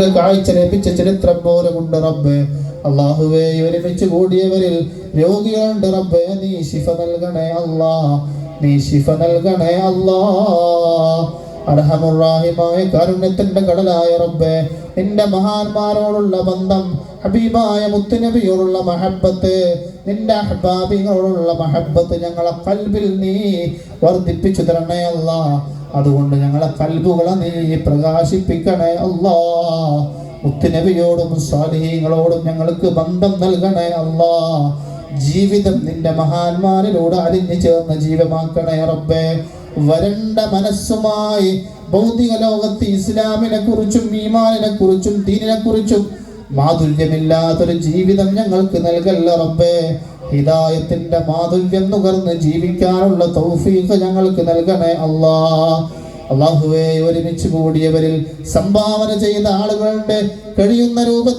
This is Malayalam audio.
കാഴ്ച ലഭിച്ച ചരിത്രം പോലുമുണ്ട് റബ്ബേ. അല്ലാഹുവേ, ഒരുമിച്ച് കൂടിയവരിൽ രോഗികളുണ്ട് റബ്ബേ, നീ ശിഫ നൽകണേ അല്ലാ, നീ ശിഫ നൽകണേ അല്ലാ. അർഹമുർ-റഹീമായ കാരുണ്യത്തിന്റെ കടലായ റബ്ബേ, നിന്റെ മഹാന്മാരോടുള്ള ബന്ധം, ഹബീബായ മുത്തുനബിയോടുള്ള മഹബ്ബത്ത്, നിന്റെ അഹ്ബാബികളോടുള്ള മഹബ്ബത്ത് ഞങ്ങളെ ഖൽബിൽ നീ വർദ്ധിപ്പിച്ചു തരണേ അല്ലാ. അതുകൊണ്ട് ഞങ്ങളെ ഖൽബുകളെ നീ പ്രകാശിപ്പിക്കണേ അല്ലാ. മുത്തുനബിയോടും സ്വാലിഹീങ്ങളോടും ഞങ്ങൾക്ക് ബന്ധം നൽകണേ അല്ലാ. ജീവിതം നിന്റെ മഹാന്മാരിലൂടെ അലിഞ്ഞു ചേർന്ന ജീവമാക്കണേ റബ്ബേ. വരണ്ട മനസ്സുമായി ഭൗതിക ലോകത്ത് ഇസ്ലാമിനെ കുറിച്ചും ഈമാനിനെ കുറിച്ചും ദീനിനെ കുറിച്ചും മാധുര്യമില്ലാത്തൊരു ജീവിതം ഞങ്ങൾക്ക് നൽകല്ല റബ്ബേ. ഹിദായത്തിന്റെ മാധുര്യം നുകർന്ന് ജീവിക്കാനുള്ള തൗഫീഖ് ഞങ്ങൾക്ക് നൽകണേ അല്ലാ. അല്ലാഹുവേ, ഒരുമിച്ച് കൂടിയവരിൽ സംഭാവന ചെയ്ത ആളുകളുടെ കഴിയുന്ന രൂപത്തിൽ